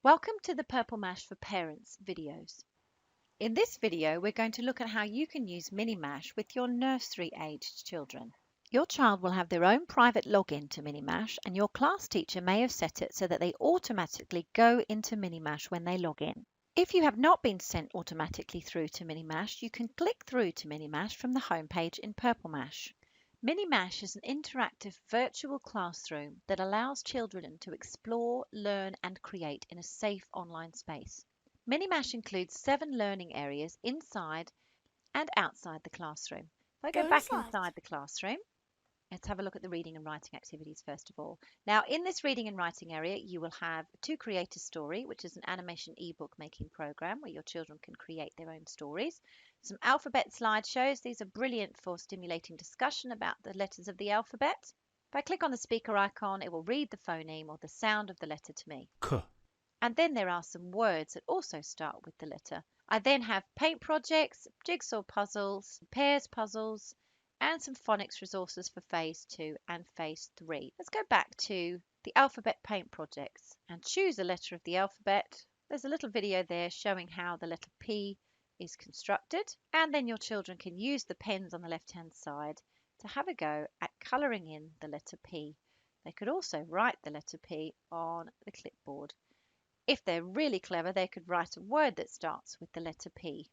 Welcome to the Purple Mash for Parents videos. In this video, we're going to look at how you can use Minimash with your nursery-aged children. Your child will have their own private login to Minimash, and your class teacher may have set it so that they automatically go into Minimash when they log in. If you have not been sent automatically through to Minimash, you can click through to Minimash from the homepage in Purple Mash. Minimash is an interactive virtual classroom that allows children to explore, learn and create in a safe online space. Minimash includes 7 learning areas inside and outside the classroom. If I go back inside the classroom, let's have a look at the reading and writing activities first of all. Now, in this reading and writing area, you will have To Create a Story, which is an animation ebook making program where your children can create their own stories. Some alphabet slideshows. These are brilliant for stimulating discussion about the letters of the alphabet. If I click on the speaker icon, it will read the phoneme or the sound of the letter to me. K. And then there are some words that also start with the letter. I then have paint projects, jigsaw puzzles, pairs puzzles, and some phonics resources for phase 2 and phase 3. Let's go back to the alphabet paint projects and choose a letter of the alphabet. There's a little video there showing how the letter P is constructed, and then your children can use the pens on the left hand side to have a go at colouring in the letter P. They could also write the letter P on the clipboard. If they're really clever, they could write a word that starts with the letter P.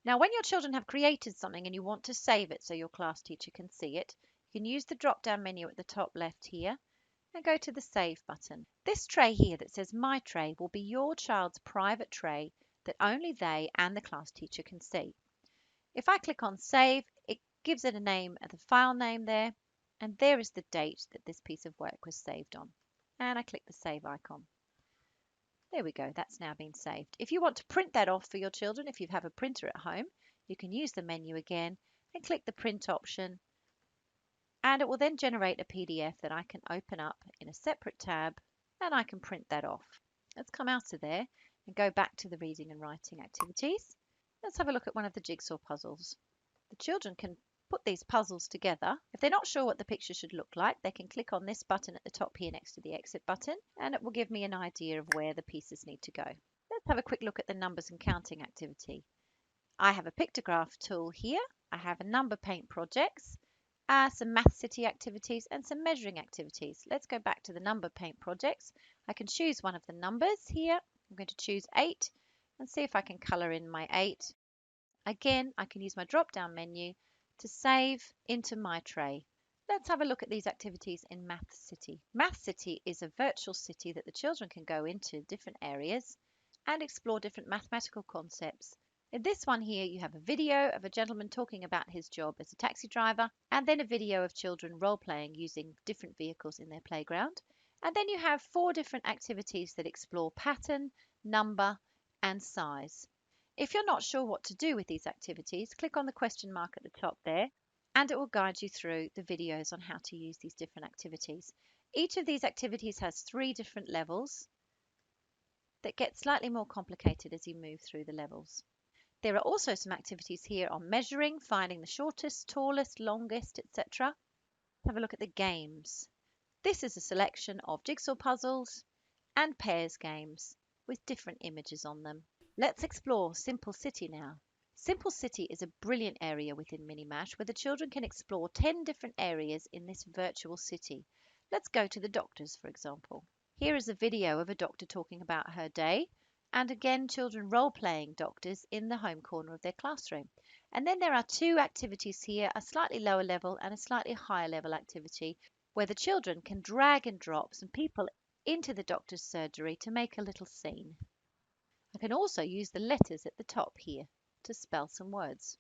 Now, when your children have created something and you want to save it so your class teacher can see it, you can use the drop-down menu at the top left here and go to the Save button. This tray here that says My Tray will be your child's private tray that only they and the class teacher can see. If I click on Save, it gives it a name, the file name there, and there is the date that this piece of work was saved on. And I click the Save icon. There we go, that's now been saved. If you want to print that off for your children, if you have a printer at home, you can use the menu again and click the print option, and it will then generate a PDF that I can open up in a separate tab, and I can print that off. Let's come out of there and go back to the reading and writing activities. Let's have a look at one of the jigsaw puzzles. The children can put these puzzles together. If they're not sure what the picture should look like, they can click on this button at the top here next to the exit button, and it will give me an idea of where the pieces need to go. Let's have a quick look at the numbers and counting activity. I have a pictograph tool here. I have a number paint projects, some Math City activities and some measuring activities. Let's go back to the number paint projects. I can choose one of the numbers here. I'm going to choose 8 and see if I can colour in my 8. Again, I can use my drop-down menu to save into my tray. Let's have a look at these activities in Math City. Math City is a virtual city that the children can go into different areas and explore different mathematical concepts. In this one here, you have a video of a gentleman talking about his job as a taxi driver, and then a video of children role-playing using different vehicles in their playground. And then you have 4 different activities that explore pattern, number, and size. If you're not sure what to do with these activities, click on the question mark at the top there, and it will guide you through the videos on how to use these different activities. Each of these activities has 3 different levels that get slightly more complicated as you move through the levels. There are also some activities here on measuring, finding the shortest, tallest, longest, etc. Have a look at the games. This is a selection of jigsaw puzzles and pairs games with different images on them. Let's explore Simple City now. Simple City is a brilliant area within Minimash where the children can explore 10 different areas in this virtual city. Let's go to the doctors, for example. Here is a video of a doctor talking about her day, and again children role-playing doctors in the home corner of their classroom. And then there are 2 activities here, a slightly lower level and a slightly higher level activity, where the children can drag and drop some people into the doctor's surgery to make a little scene. I can also use the letters at the top here to spell some words.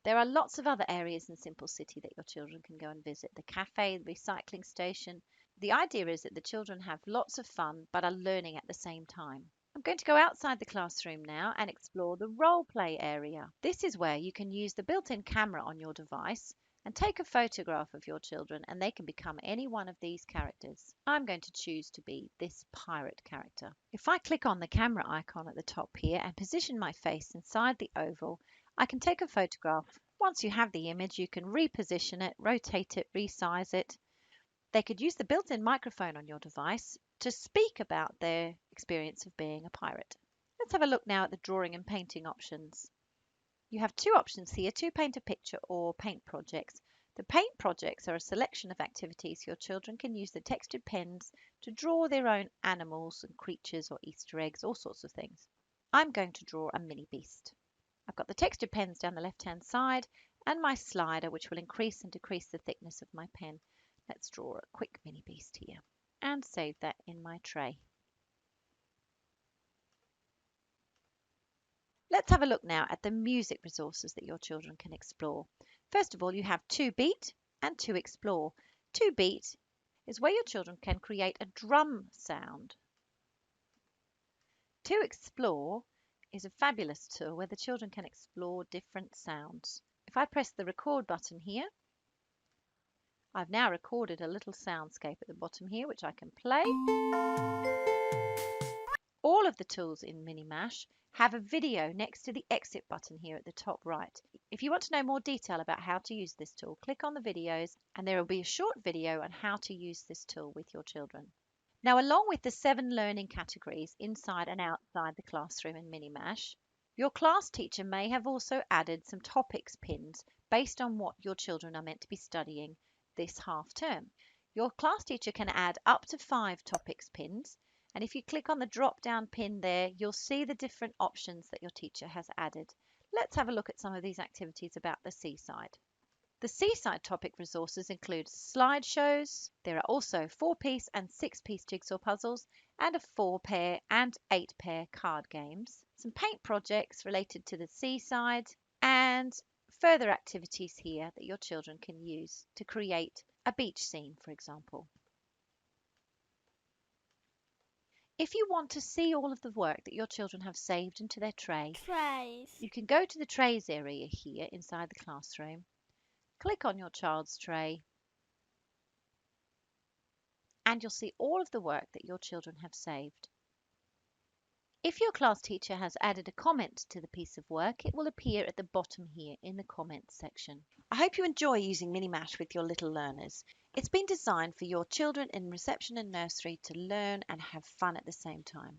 There are lots of other areas in Simple City that your children can go and visit. The cafe, the recycling station. The idea is that the children have lots of fun but are learning at the same time. I'm going to go outside the classroom now and explore the role play area. This is where you can use the built-in camera on your device and take a photograph of your children, and they can become any one of these characters. I'm going to choose to be this pirate character. If I click on the camera icon at the top here and position my face inside the oval, I can take a photograph. Once you have the image, you can reposition it, rotate it, resize it. They could use the built-in microphone on your device to speak about their experience of being a pirate. Let's have a look now at the drawing and painting options. You have two options here, to paint a picture or paint projects. The paint projects are a selection of activities your children can use the textured pens to draw their own animals and creatures or Easter eggs, all sorts of things. I'm going to draw a mini beast. I've got the textured pens down the left-hand side and my slider, which will increase and decrease the thickness of my pen. Let's draw a quick mini beast here and save that in my tray. Let's have a look now at the music resources that your children can explore. First of all, you have 2-beat and 2-explore. 2-beat is where your children can create a drum sound. 2-explore is a fabulous tool where the children can explore different sounds. If I press the record button here, I've now recorded a little soundscape at the bottom here, which I can play. All of the tools in Minimash have a video next to the exit button here at the top right. If you want to know more detail about how to use this tool, click on the videos and there will be a short video on how to use this tool with your children. Now, along with the 7 learning categories inside and outside the classroom in Minimash, your class teacher may have also added some topics pins based on what your children are meant to be studying this half term. Your class teacher can add up to 5 topics pins. And if you click on the drop down pin there, you'll see the different options that your teacher has added. Let's have a look at some of these activities about the seaside. The seaside topic resources include slideshows. There are also 4-piece and 6-piece jigsaw puzzles and a 4-pair and 8-pair card games. Some paint projects related to the seaside and further activities here that your children can use to create a beach scene, for example. If you want to see all of the work that your children have saved into their tray, you can go to the trays area here inside the classroom, click on your child's tray, and you'll see all of the work that your children have saved. If your class teacher has added a comment to the piece of work, it will appear at the bottom here in the comments section. I hope you enjoy using Minimash with your little learners. It's been designed for your children in reception and nursery to learn and have fun at the same time.